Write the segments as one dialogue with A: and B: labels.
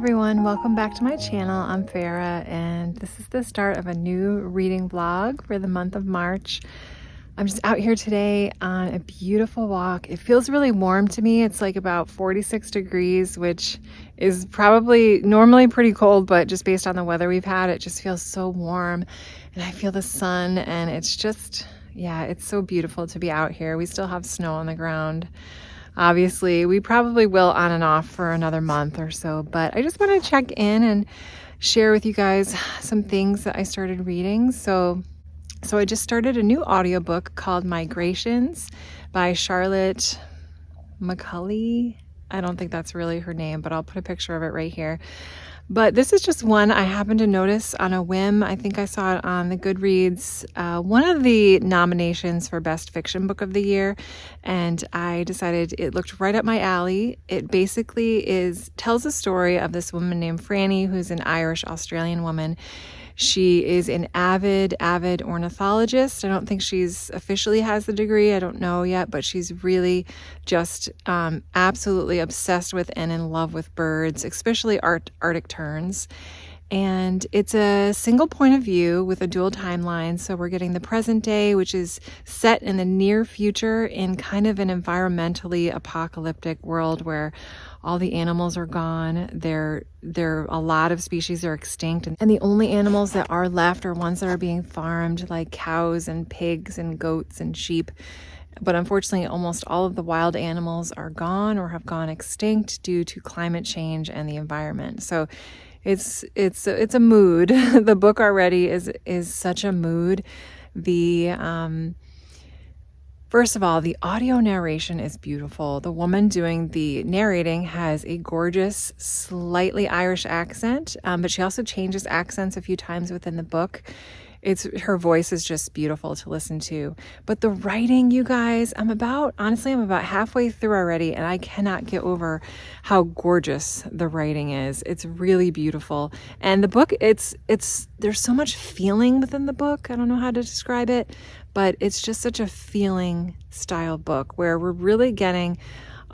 A: everyone, welcome back to my channel. I'm Farah and this is the start of a new reading vlog for the month of March. I'm just out here today on a beautiful walk. It feels really warm to me. It's like about 46 degrees, which is probably normally pretty cold, but just based on the weather we've had, it just feels so warm. And I feel the sun and it's just, yeah, it's so beautiful to be out here. We still have snow on the ground. Obviously, we probably will on and off for another month or so, but I just want to check in and share with you guys some things that I started reading. So I just started a new audiobook called Migrations by Charlotte McCulley. I don't think that's really her name, but I'll put a picture of it right here. But this is just one I happened to notice on a whim. I think I saw it on the Goodreads, one of the nominations for Best Fiction Book of the Year, and I decided it looked right up my alley. It basically tells the story of this woman named Franny, who's an Irish Australian woman. She is an avid ornithologist. I don't think she's officially has the degree. I don't know yet, but she's really just absolutely obsessed with and in love with birds, especially Arctic terns. And it's a single point of view with a dual timeline. So we're getting the present day, which is set in the near future in kind of an environmentally apocalyptic world where all the animals are gone. A lot of species are extinct, and the only animals that are left are ones that are being farmed, like cows and pigs and goats and sheep. But unfortunately, almost all of the wild animals are gone or have gone extinct due to climate change and the environment. So it's a mood. The book already is such a mood. First of all, the audio narration is beautiful. The woman doing the narrating has a gorgeous, slightly Irish accent, but she also changes accents a few times within the book. Her voice is just beautiful to listen to. But the writing, you guys, I'm about halfway through already, and I cannot get over how gorgeous the writing is. It's really beautiful. And the book, there's so much feeling within the book. I don't know how to describe it, but it's just such a feeling style book where we're really getting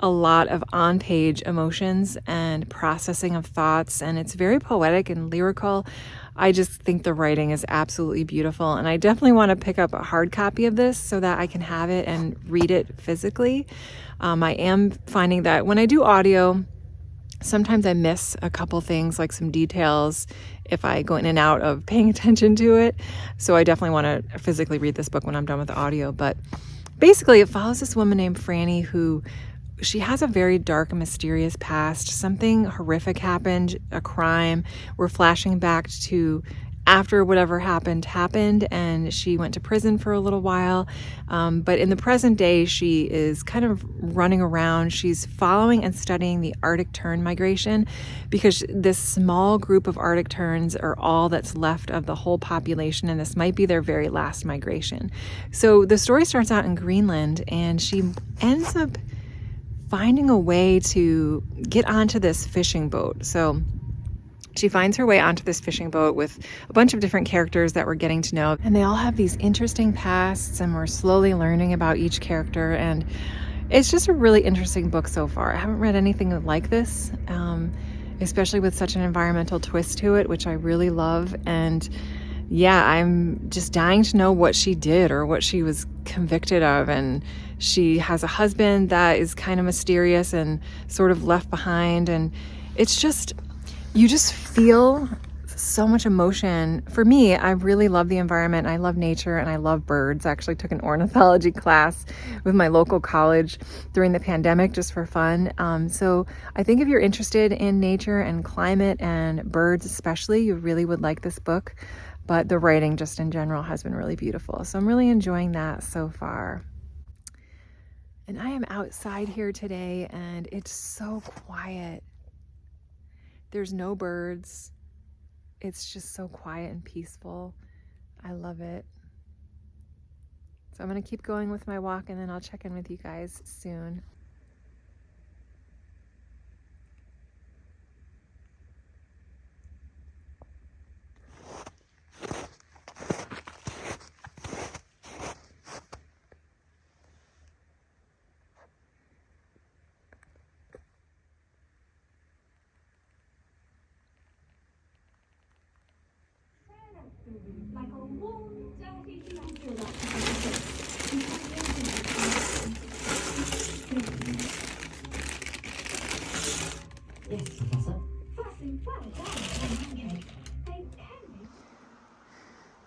A: a lot of on-page emotions and processing of thoughts, and it's very poetic and lyrical. I just think the writing is absolutely beautiful, and I definitely want to pick up a hard copy of this so that I can have it and read it physically. I am finding that when I do audio, sometimes I miss a couple things, like some details, if I go in and out of paying attention to it. So I definitely want to physically read this book when I'm done with the audio. But basically, it follows this woman named Franny who she has a very dark and mysterious past. Something horrific happened, a crime. We're flashing back to after whatever happened, and she went to prison for a little while. But in the present day, she is kind of running around. She's following and studying the Arctic tern migration because this small group of Arctic terns are all that's left of the whole population, and this might be their very last migration. So the story starts out in Greenland, and she ends up finding a way to get onto this fishing boat. So she finds her way onto this fishing boat with a bunch of different characters that we're getting to know, and they all have these interesting pasts, and we're slowly learning about each character, and it's just a really interesting book so far. I haven't read anything like this, especially with such an environmental twist to it, which I really love. And yeah, I'm just dying to know what she did or what she was convicted of. And she has a husband that is kind of mysterious and sort of left behind, and it's just, you just feel so much emotion. For me, I really love the environment. I love nature and I love birds. I actually took an ornithology class with my local college during the pandemic just for fun. So I think if you're interested in nature and climate and birds especially, you really would like this book. But the writing just in general has been really beautiful. So I'm really enjoying that so far. And I am outside here today and it's so quiet. There's no birds. It's just so quiet and peaceful. I love it. So I'm gonna keep going with my walk and then I'll check in with you guys soon.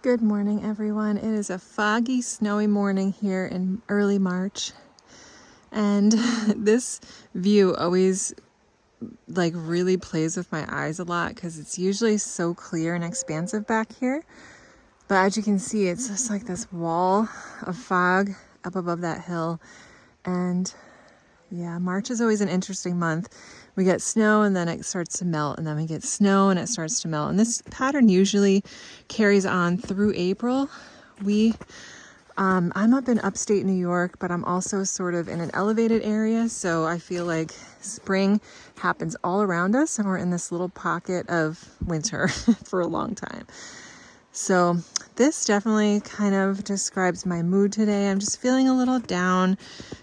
A: Good morning, everyone. It is a foggy, snowy morning here in early March. And this view always like really plays with my eyes a lot because it's usually so clear and expansive back here. But as you can see, it's just like this wall of fog up above that hill. And yeah, March is always an interesting month. We get snow and then it starts to melt, and then we get snow and it starts to melt. And this pattern usually carries on through April. I'm up in upstate New York, but I'm also sort of in an elevated area. So I feel like spring happens all around us and we're in this little pocket of winter for a long time. So this definitely kind of describes my mood today. I'm just feeling a little down,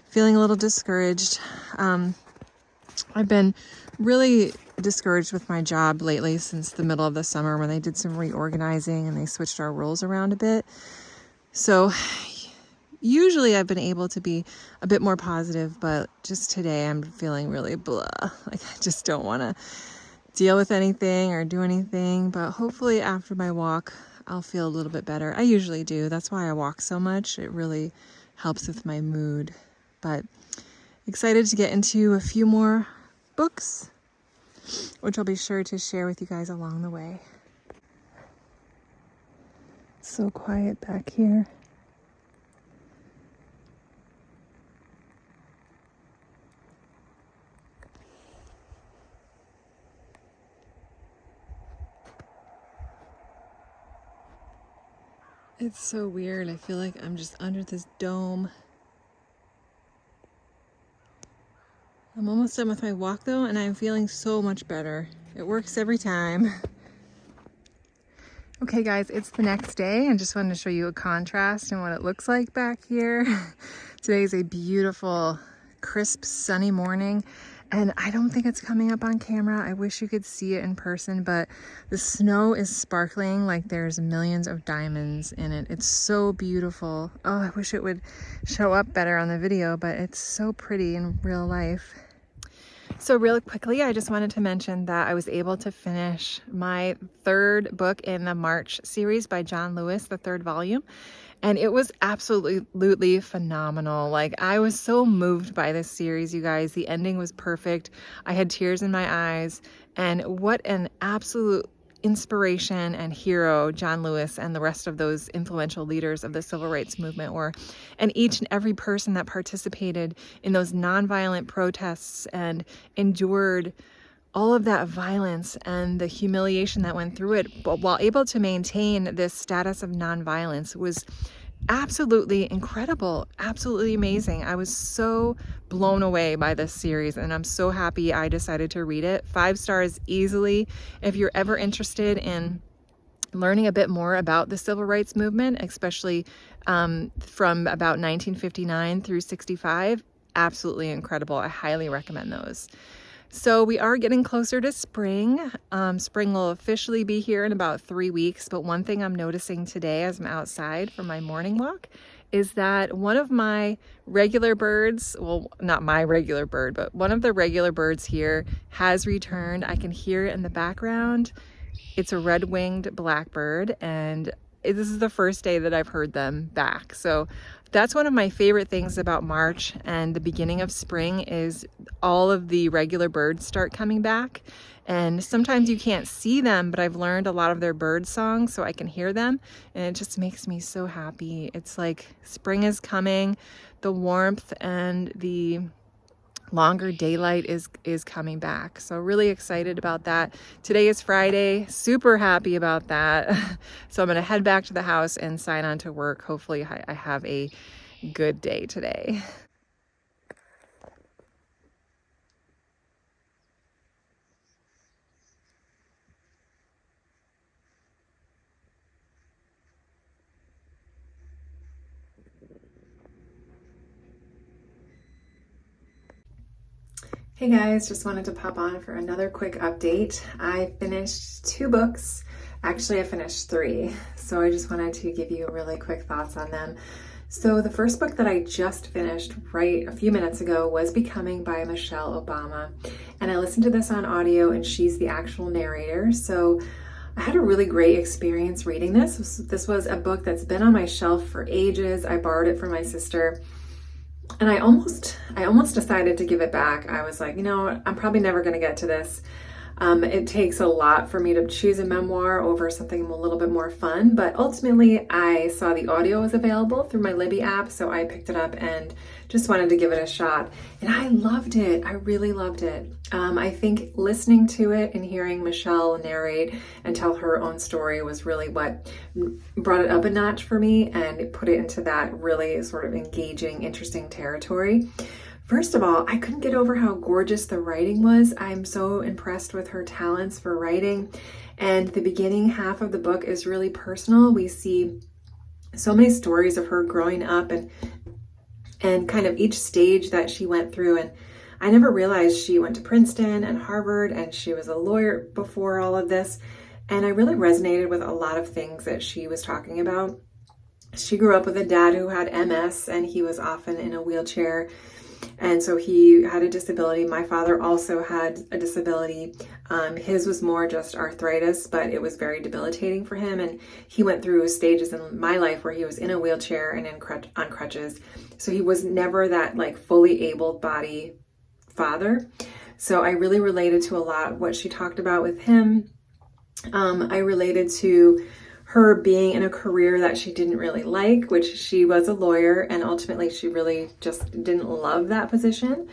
A: feeling a little discouraged. I've been really discouraged with my job lately since the middle of the summer when they did some reorganizing and they switched our roles around a bit. So usually I've been able to be a bit more positive, but just today I'm feeling really blah. Like I just don't want to deal with anything or do anything, but hopefully after my walk, I'll feel a little bit better. I usually do. That's why I walk so much. It really helps with my mood. But excited to get into a few more books, which I'll be sure to share with you guys along the way. It's so quiet back here. It's so weird. I feel like I'm just under this dome. I'm almost done with my walk though, and I'm feeling so much better. It works every time. Okay guys, it's the next day and just wanted to show you a contrast and what it looks like back here. Today is a beautiful, crisp, sunny morning. And I don't think it's coming up on camera. I wish you could see it in person, but the snow is sparkling like there's millions of diamonds in it. It's so beautiful. Oh, I wish it would show up better on the video, but it's so pretty in real life. So really quickly, I just wanted to mention that I was able to finish my third book in the March series by John Lewis, the third volume. And it was absolutely phenomenal. Like I was so moved by this series, you guys. The ending was perfect. I had tears in my eyes. And what an absolute inspiration and hero John Lewis and the rest of those influential leaders of the civil rights movement were. And each and every person that participated in those nonviolent protests and endured all of that violence and the humiliation that went through it, but while able to maintain this status of nonviolence, was absolutely incredible, absolutely amazing. I was so blown away by this series and I'm so happy I decided to read it. 5 stars easily. If you're ever interested in learning a bit more about the civil rights movement, especially from about 1959 through 65, absolutely incredible. I highly recommend those. So we are getting closer to spring. Spring will officially be here in about 3 weeks, but one thing I'm noticing today as I'm outside for my morning walk is that one of my regular birds, well, not my regular bird, but one of the regular birds here has returned. I can hear it in the background. It's a red-winged blackbird, and this is the first day that I've heard them back. So that's one of my favorite things about March and the beginning of spring is all of the regular birds start coming back. And sometimes you can't see them, but I've learned a lot of their bird songs so I can hear them. And it just makes me so happy. It's like spring is coming, the warmth and the longer daylight is coming back. So really excited about that. Today is Friday, super happy about that. So I'm gonna head back to the house and sign on to work. Hopefully I have a good day today. Hey guys, just wanted to pop on for another quick update. I finished 2 books Actually, I finished 3, so I just wanted to give you really quick thoughts on them. So the first book that I just finished right a few minutes ago was Becoming by Michelle Obama. And I listened to this on audio, and she's the actual narrator. So I had a really great experience reading this. This was a book that's been on my shelf for ages. I borrowed it from my sister, and I almost decided to give it back. I was like, I'm probably never going to get to this. It takes a lot for me to choose a memoir over something a little bit more fun, but ultimately I saw the audio was available through my Libby app, so I picked it up and just wanted to give it a shot. And I loved it. I really loved it. I think listening to it and hearing Michelle narrate and tell her own story was really what brought it up a notch for me and put it into that really sort of engaging, interesting territory. First of all, I couldn't get over how gorgeous the writing was. I'm so impressed with her talents for writing. And the beginning half of the book is really personal. We see so many stories of her growing up and kind of each stage that she went through. And I never realized she went to Princeton and Harvard, and she was a lawyer before all of this. And I really resonated with a lot of things that she was talking about. She grew up with a dad who had MS, and he was often in a wheelchair. And so he had a disability. My father also had a disability. His was more just arthritis, but it was very debilitating for him. And he went through stages in my life where he was in a wheelchair and on crutches. So he was never that like fully able-bodied father. So I really related to a lot of what she talked about with him. I related to her being in a career that she didn't really like, which she was a lawyer, and ultimately she really just didn't love that position.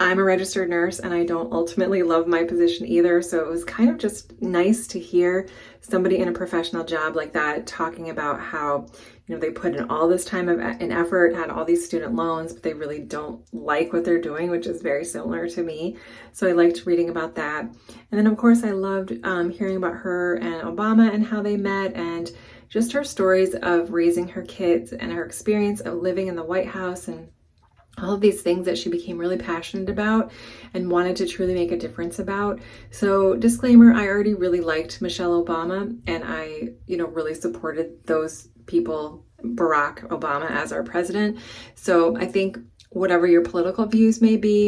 A: I'm a registered nurse, and I don't ultimately love my position either, so it was kind of just nice to hear somebody in a professional job like that talking about how they put in all this time and effort, had all these student loans, but they really don't like what they're doing, which is very similar to me. So I liked reading about that. And then of course I loved hearing about her and Obama and how they met, and just her stories of raising her kids and her experience of living in the White House and all of these things that she became really passionate about and wanted to truly make a difference about. So disclaimer, I already really liked Michelle Obama, and I, really supported those people, Barack Obama as our president. So I think whatever your political views may be,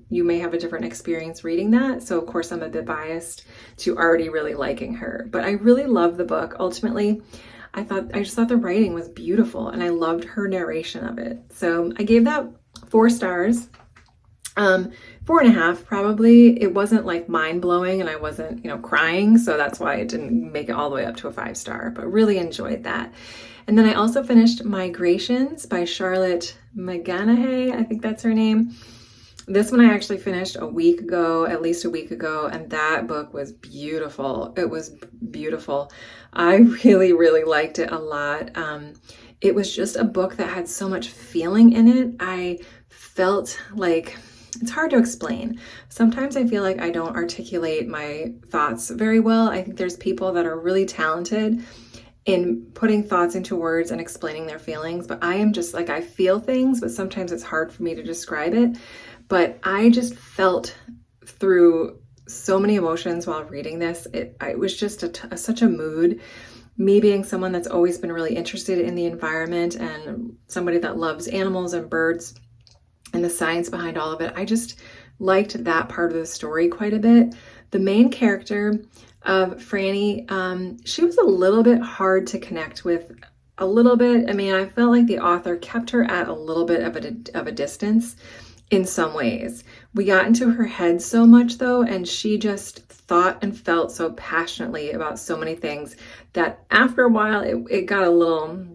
A: you may have a different experience reading that. So of course I'm a bit biased to already really liking her, but I really love the book. Ultimately, I just thought the writing was beautiful, and I loved her narration of it. So I gave that 4 stars, 4.5 probably. It wasn't like mind blowing, and I wasn't, crying. So that's why it didn't make it all the way up to a 5-star, but really enjoyed that. And then I also finished Migrations by Charlotte McGanaghy. I think that's her name. This one I actually finished at least a week ago, and that book was beautiful. It was beautiful. I really, really liked it a lot. It was just a book that had so much feeling in it. I felt like, it's hard to explain. Sometimes I feel like I don't articulate my thoughts very well. I think there's people that are really talented in putting thoughts into words and explaining their feelings, but I am just like, I feel things, but sometimes it's hard for me to describe it. But I just felt through so many emotions while reading this. It was just such a mood. Me being someone that's always been really interested in the environment and somebody that loves animals and birds and the science behind all of it, I just liked that part of the story quite a bit. The main character of Franny, she was a little bit hard to connect with. A little bit. I mean, I felt like the author kept her at a little bit of a distance. In some ways, we got into her head so much though, and she just thought and felt so passionately about so many things that after a while it got a little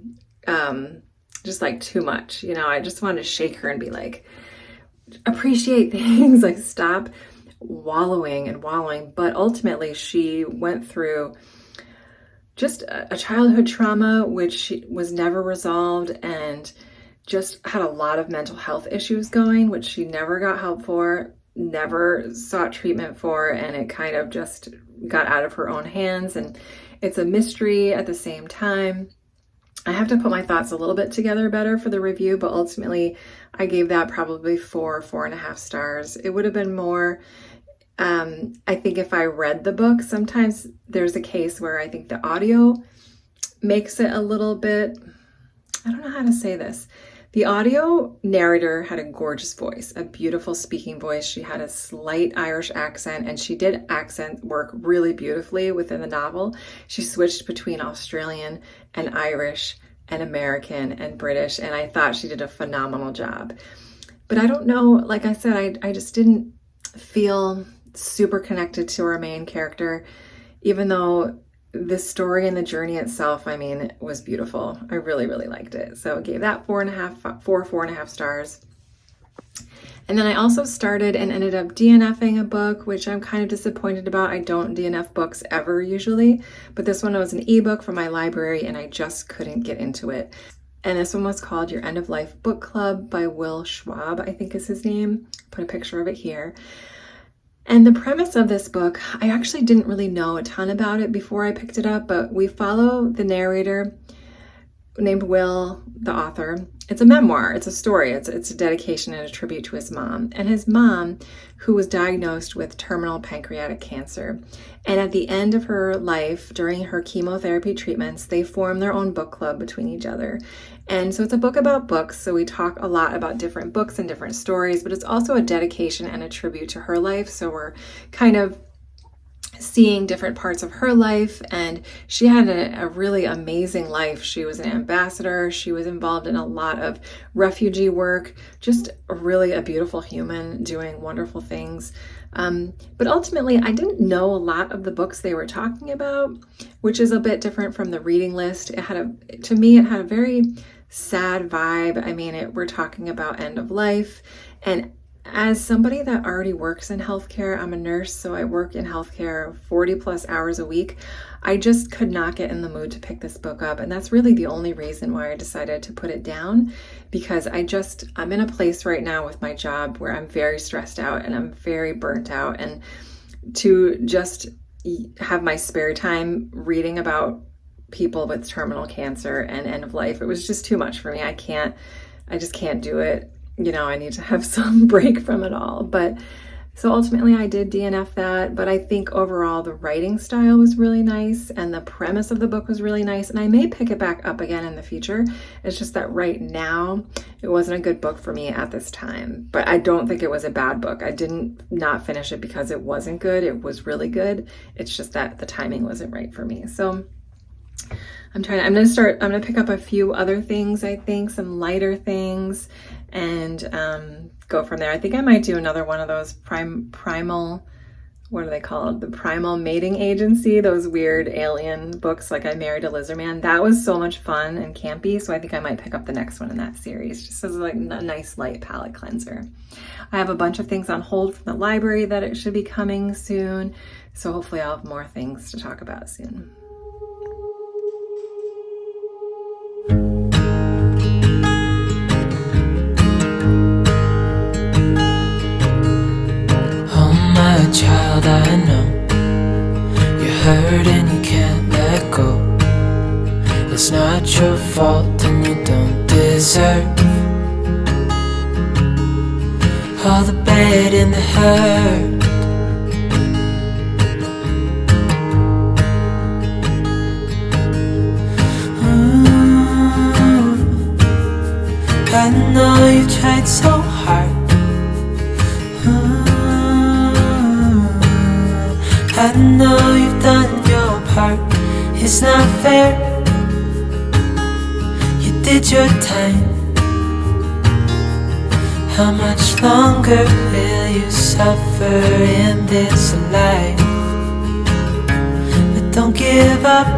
A: just like too much. I just wanted to shake her and be like, appreciate things, like stop wallowing and wallowing. But ultimately she went through just a childhood trauma which was never resolved, and just had a lot of mental health issues going, which she never got help for, never sought treatment for, and it kind of just got out of her own hands. And it's a mystery at the same time. I have to put my thoughts a little bit together better for the review, but ultimately I gave that probably 4.5 stars. It would have been more I think if I read the book, sometimes there's a case where I think the audio makes it a little bit, I don't know how to say this. The audio narrator had a gorgeous voice, a beautiful speaking voice. She had a slight Irish accent, and she did accent work really beautifully within the novel. She switched between Australian and Irish and American and British, and I thought she did a phenomenal job. But I don't know, like I said, I just didn't feel super connected to our main character, even though the story and the journey itself, I mean, it was beautiful. I really, really liked it. So I gave that 4.5 stars. And then I also started and ended up DNFing a book, which I'm kind of disappointed about. I don't DNF books ever usually, but this one was an ebook from my library and I just couldn't get into it. And this one was called Your End of Life Book Club by Will Schwab, I think is his name. Put a picture of it here. And the premise of this book, I actually didn't really know a ton about it before I picked it up, but we follow the narrator named Will, the author. It's a memoir, it's a story, it's a dedication and a tribute to his mom. And his mom, who was diagnosed with terminal pancreatic cancer. And at the end of her life, during her chemotherapy treatments, they formed their own book club between each other. And so it's a book about books, so we talk a lot about different books and different stories, but it's also a dedication and a tribute to her life. So we're kind of seeing different parts of her life, and she had a really amazing life. She was an ambassador. She was involved in a lot of refugee work, just really a beautiful human doing wonderful things. But ultimately, I didn't know a lot of the books they were talking about, which is a bit different from the reading list. To me, it had a very sad vibe. I mean, we're talking about end of life, and as somebody that already works in healthcare, I'm a nurse, so I work in healthcare 40 plus hours a week. I just could not get in the mood to pick this book up. And that's really the only reason why I decided to put it down, because I'm in a place right now with my job where I'm very stressed out and I'm very burnt out. And to just have my spare time reading about people with terminal cancer and end of life, it was just too much for me. I just can't do it. I need to have some break from it all. But so ultimately I did DNF that, but I think overall the writing style was really nice and the premise of the book was really nice, and I may pick it back up again in the future. It's just that right now it wasn't a good book for me at this time, but I don't think it was a bad book. I didn't not finish it because it wasn't good. It was really good. It's just that the timing wasn't right for me. So I'm going to pick up a few other things, I think, some lighter things, and go from there. I think I might do another one of those primal, what are they called? The Primal Mating Agency, those weird alien books like I Married a Lizard Man. That was so much fun and campy, so I think I might pick up the next one in that series, just as like a nice light palette cleanser. I have a bunch of things on hold from the library that it should be coming soon, so hopefully I'll have more things to talk about soon.
B: Child, I know you're hurt and you can't let go. It's not your fault and you don't deserve all the bad and the hurt. I know you tried so hard. I know you've done your part. It's not fair. You did your time. How much longer will you suffer in this life? But don't give up.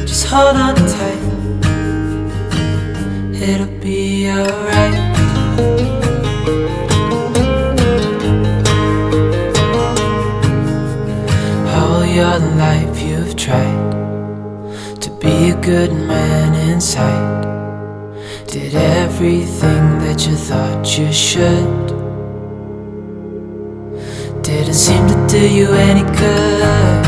B: Just hold on tight. It'll be alright. Your life you've tried to be a good man inside. Did everything that you thought you should. Didn't seem to do you any good.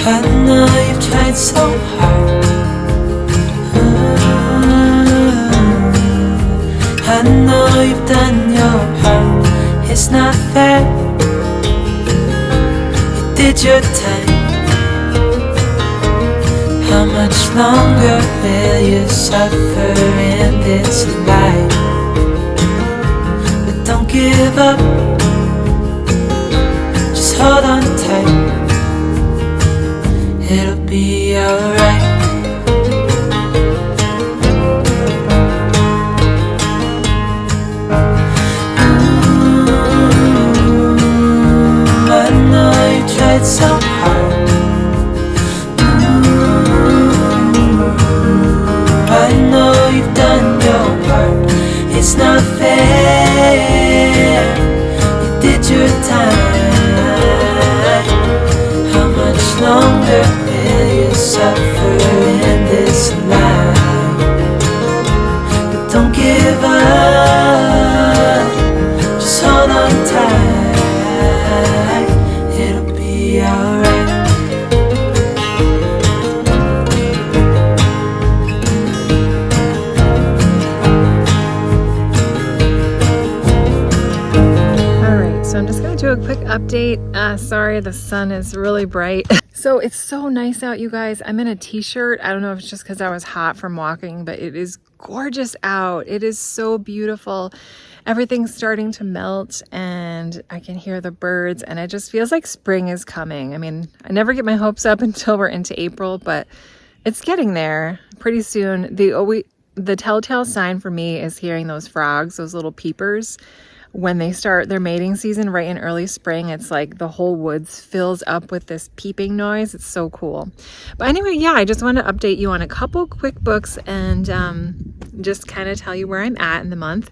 B: I know you've tried tried so hard. I know you've done your part. It's not fair. You did your time. How much longer will you suffer in this life? But don't give up. Just hold on tight. It'll be alright. I know you tried so hard. I know you've done your part. It's not fair. You did your time. How much longer will you suffer in this life? But don't give up. Just hold on tight. It'll be alright.
A: So I'm just going to do a quick update. Sorry, the sun is really bright. So it's so nice out, you guys. I'm in a t-shirt. I don't know if it's just because I was hot from walking, but it is gorgeous out. It is so beautiful. Everything's starting to melt and I can hear the birds and it just feels like spring is coming. I mean, I never get my hopes up until we're into April, but it's getting there pretty soon. The telltale sign for me is hearing those frogs, those little peepers. When they start their mating season right in early spring, it's like the whole woods fills up with this peeping noise. It's so cool. But anyway, yeah, I just want to update you on a couple quick books and just kind of tell you where I'm at in the month.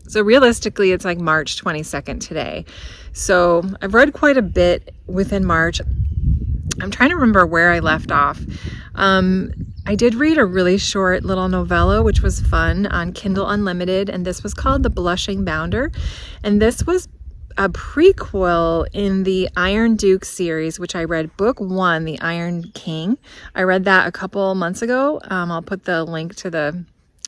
A: So realistically, it's like March 22nd today. So I've read quite a bit within March. I'm trying to remember where I left off. I did read a really short little novella, which was fun, on Kindle Unlimited, and this was called The Blushing Bounder. And this was a prequel in the Iron Duke series, which I read book 1, The Iron King. I read that a couple months ago. I'll put the link to the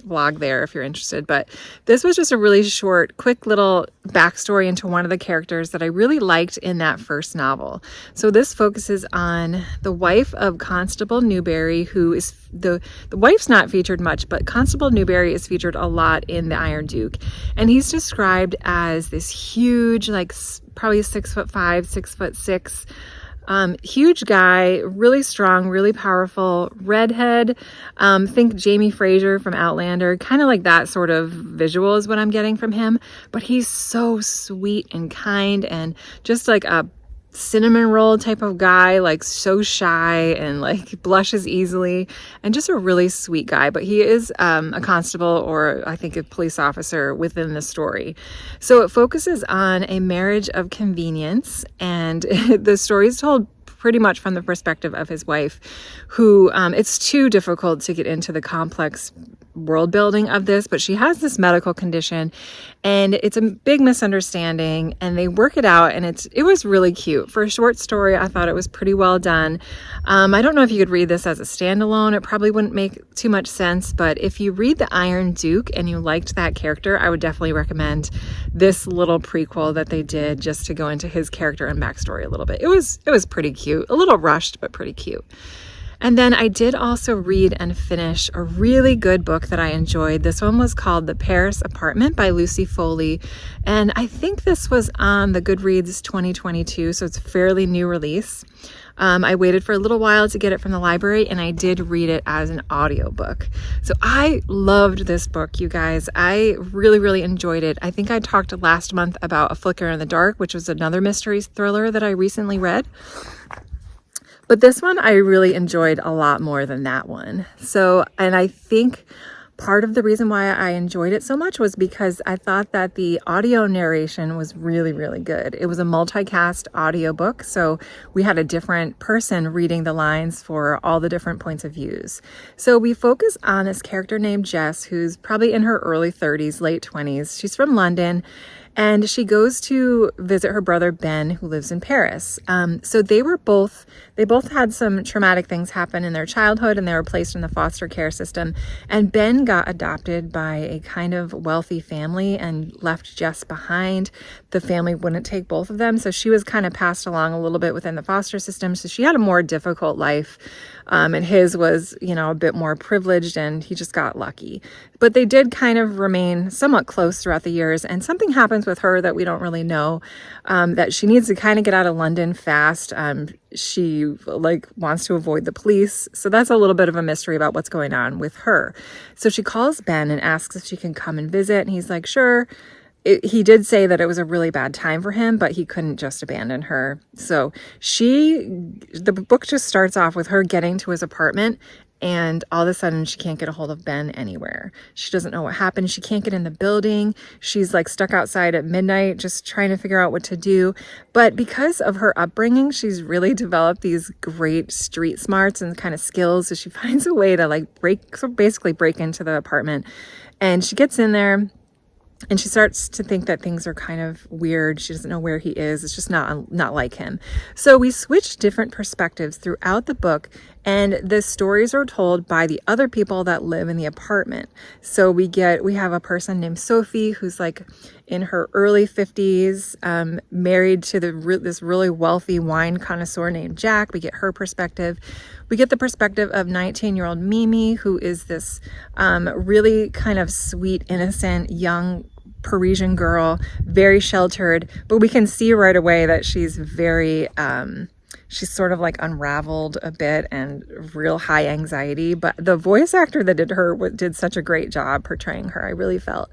A: vlog there if you're interested, but this was just a really short, quick little backstory into one of the characters that I really liked in that first novel. So this focuses on the wife of Constable Newberry, who is the wife's not featured much, but Constable Newberry is featured a lot in the Iron Duke, and he's described as this huge, like probably 6'5", 6'6", huge guy, really strong, really powerful, redhead. Think Jamie Fraser from Outlander, kind of like that sort of visual is what I'm getting from him. But he's so sweet and kind and just like a cinnamon roll type of guy, like so shy and like blushes easily and just a really sweet guy. But he is a constable, or I think a police officer within the story. So it focuses on a marriage of convenience, and the story is told pretty much from the perspective of his wife, who it's too difficult to get into the complex world building of this, but she has this medical condition and it's a big misunderstanding, and they work it out, and it was really cute. For a short story, I thought it was pretty well done. I don't know if you could read this as a standalone. It probably wouldn't make too much sense, but if you read The Iron Duke and you liked that character, I would definitely recommend this little prequel that they did just to go into his character and backstory a little bit. It was pretty cute, a little rushed, but pretty cute. And then I did also read and finish a really good book that I enjoyed. This one was called The Paris Apartment by Lucy Foley. And I think this was on the Goodreads 2022, so it's a fairly new release. I waited for a little while to get it from the library, and I did read it as an audiobook. So I loved this book, you guys. I really, really enjoyed it. I think I talked last month about A Flicker in the Dark, which was another mystery thriller that I recently read. But this one I really enjoyed a lot more than that one. So, and I think part of the reason why I enjoyed it so much was because I thought that the audio narration was really, really good. It was a multicast audiobook, so we had a different person reading the lines for all the different points of views. So we focus on this character named Jess, who's probably in her early 30s, late 20s. She's from London. And she goes to visit her brother Ben, who lives in Paris. So they both had some traumatic things happen in their childhood, and they were placed in the foster care system. And Ben got adopted by a kind of wealthy family and left Jess behind. The family wouldn't take both of them, so she was kind of passed along a little bit within the foster system. So she had a more difficult life, and his was, a bit more privileged, and he just got lucky. But they did kind of remain somewhat close throughout the years, and something happens with her that we don't really know, that she needs to kind of get out of London fast. She wants to avoid the police. So that's a little bit of a mystery about what's going on with her. So she calls Ben and asks if she can come and visit. And he's like, sure. He did say that it was a really bad time for him, but he couldn't just abandon her. So the book just starts off with her getting to his apartment, and all of a sudden she can't get a hold of Ben anywhere. She doesn't know what happened. She can't get in the building. She's stuck outside at midnight just trying to figure out what to do. But because of her upbringing, she's really developed these great street smarts and kind of skills. So she finds a way to basically break into the apartment. And she gets in there, and she starts to think that things are kind of weird. She doesn't know where he is. It's just not like him. So we switch different perspectives throughout the book, and the stories are told by the other people that live in the apartment. So we have a person named Sophie who's in her early 50s, married to this really wealthy wine connoisseur named Jack. We get her perspective. We get the perspective of 19-year-old Mimi, who is this really kind of sweet, innocent, young Parisian girl, very sheltered. But we can see right away that she's very, she's sort of unraveled a bit and real high anxiety. But the voice actor that did her did such a great job portraying her, I really felt.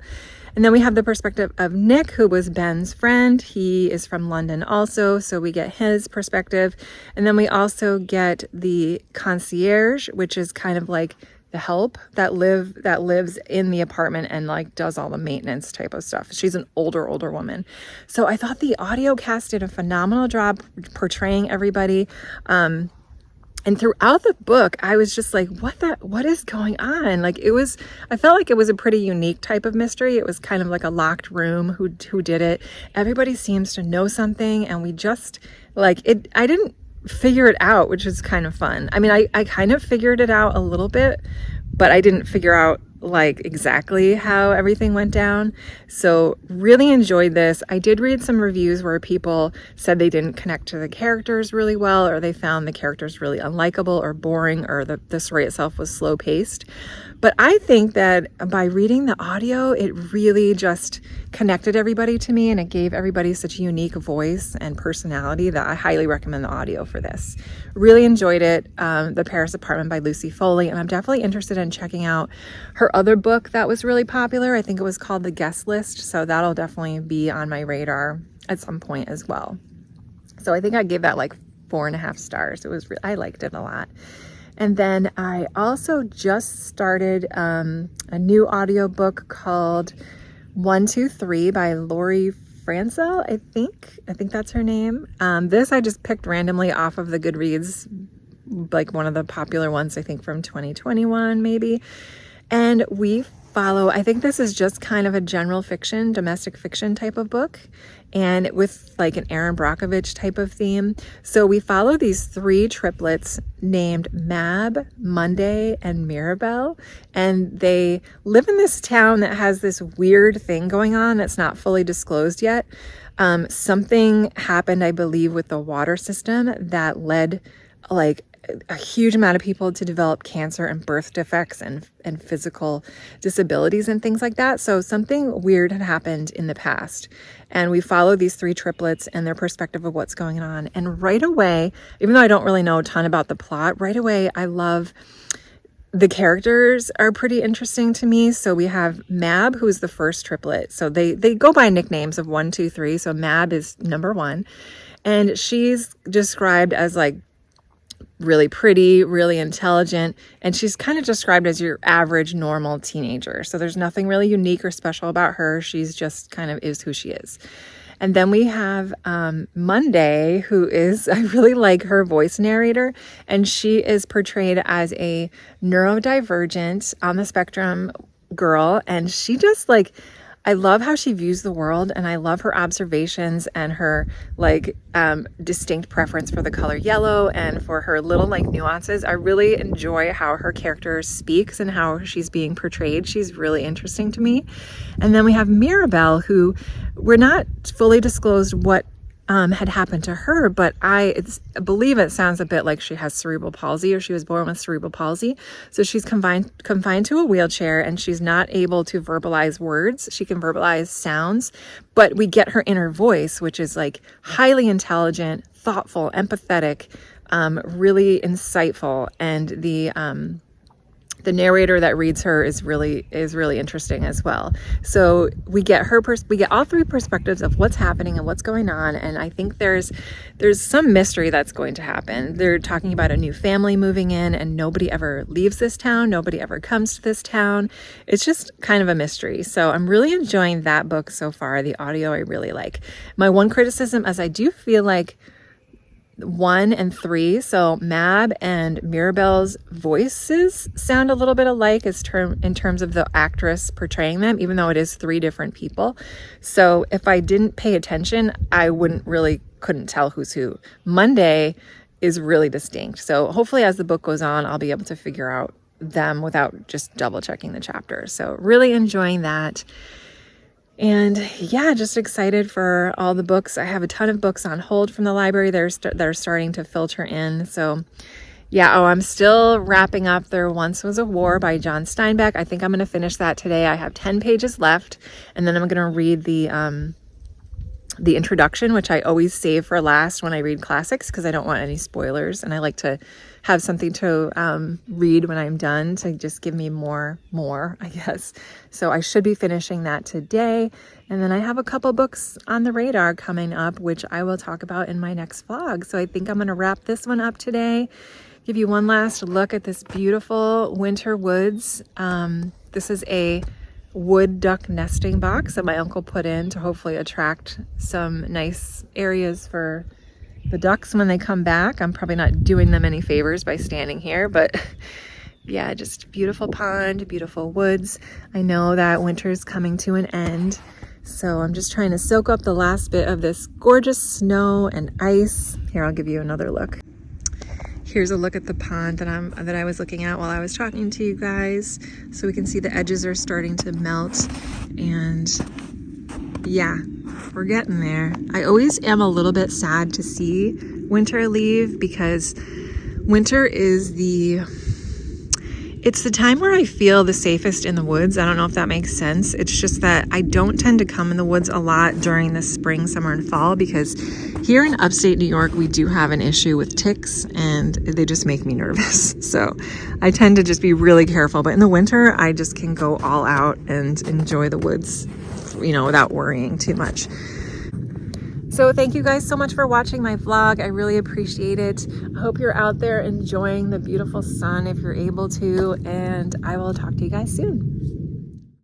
A: And then we have the perspective of Nick, who was Ben's friend. He is from London also, so we get his perspective. And then we also get the concierge, which is kind of the help that lives in the apartment and does all the maintenance type of stuff. She's an older woman. So I thought the audio cast did a phenomenal job portraying everybody. And throughout the book, I was just what is going on? I felt like it was a pretty unique type of mystery. It was kind of like a locked room. Who did it? Everybody seems to know something, and we just I didn't figure it out, which is kind of fun. I mean, I kind of figured it out a little bit, but I didn't figure out exactly how everything went down. So really enjoyed this. I did read some reviews where people said they didn't connect to the characters really well, or they found the characters really unlikable or boring, or the story itself was slow paced. But I think that by reading the audio, it really just connected everybody to me, and it gave everybody such a unique voice and personality that I highly recommend the audio for this. Really enjoyed it. The Paris Apartment by Lucy Foley, and I'm definitely interested in checking out her other book that was really popular. I think it was called The Guest List, so that'll definitely be on my radar at some point as well. So I think I gave that 4.5 stars. I liked it a lot. And then I also just started a new audiobook called 123 by Lori Francel, I think that's her name. This I just picked randomly off of the Goodreads, one of the popular ones, I think from 2021 maybe. And we follow, I think this is just kind of a general fiction, domestic fiction type of book, and with an Erin Brockovich type of theme. So we follow these 3 triplets named Mab, Monday, and Mirabelle, and they live in this town that has this weird thing going on that's not fully disclosed yet. Something happened, I believe, with the water system that led a huge amount of people to develop cancer and birth defects and physical disabilities and things like that. So something weird had happened in the past. And we follow these 3 triplets and their perspective of what's going on. And right away, even though I don't really know a ton about the plot, right away, I love the characters are pretty interesting to me. So we have Mab, who's the first triplet. So they go by nicknames of 1, 2, 3. So Mab is number 1. And she's described as really pretty, really intelligent, and she's kind of described as your average normal teenager. So there's nothing really unique or special about her. She's just kind of is who she is. And then we have Monday, who is, I really like her voice narrator, and she is portrayed as a neurodivergent on the spectrum girl, and she just I love how she views the world, and I love her observations and her like distinct preference for the color yellow and for her little like nuances. I really enjoy how her character speaks and how she's being portrayed. She's really interesting to me. And then we have Mirabelle, who we're not fully disclosed what had happened to her, but I believe it sounds a bit like she has cerebral palsy, or she was born with cerebral palsy. So she's confined to a wheelchair, and she's not able to verbalize words. She can verbalize sounds, but we get her inner voice, which is like highly intelligent, thoughtful, empathetic, really insightful. And the narrator that reads her is really interesting as well. So we get we get all three perspectives of what's happening and what's going on. And I think there's some mystery that's going to happen. They're talking about a new family moving in, and nobody ever leaves this town. Nobody ever comes to this town. It's just kind of a mystery. So I'm really enjoying that book so far. The audio I really like. My one criticism is I do feel like 1 and 3, so Mab and Mirabelle's voices sound a little bit alike in terms of the actress portraying them, even though it is 3 different people. So if I didn't pay attention, I couldn't tell who's who. Monday is really distinct. So hopefully as the book goes on, I'll be able to figure out them without just double checking the chapters. So really enjoying that. And yeah, just excited for all the books. I have a ton of books on hold from the library that are starting to filter in. So yeah, I'm still wrapping up There Once Was a War by John Steinbeck. I think I'm going to finish that today. I have 10 pages left, and then I'm going to read the introduction, which I always save for last when I read classics because I don't want any spoilers, and I like to have something to read when I'm done to just give me more, I guess. So I should be finishing that today. And then I have a couple books on the radar coming up, which I will talk about in my next vlog. So I think I'm going to wrap this one up today. Give you one last look at this beautiful winter woods. This is a wood duck nesting box that my uncle put in to hopefully attract some nice areas for the ducks when they come back. I'm probably not doing them any favors by standing here, but yeah, just beautiful pond, beautiful woods. I know that winter's coming to an end, so I'm just trying to soak up the last bit of this gorgeous snow and ice. Here, I'll give you another look. Here's a look at the pond that I was looking at while I was talking to you guys. So we can see the edges are starting to melt, and yeah, we're getting there. I always am a little bit sad to see winter leave because winter is it's the time where I feel the safest in the woods. I don't know if that makes sense. It's just that I don't tend to come in the woods a lot during the spring, summer, and fall because here in upstate New York, we do have an issue with ticks and they just make me nervous. So I tend to just be really careful. But in the winter, I just can go all out and enjoy the woods, without worrying too much. So thank you guys so much for watching my vlog. I really appreciate it. I hope you're out there enjoying the beautiful sun if you're able to, and I will talk to you guys soon.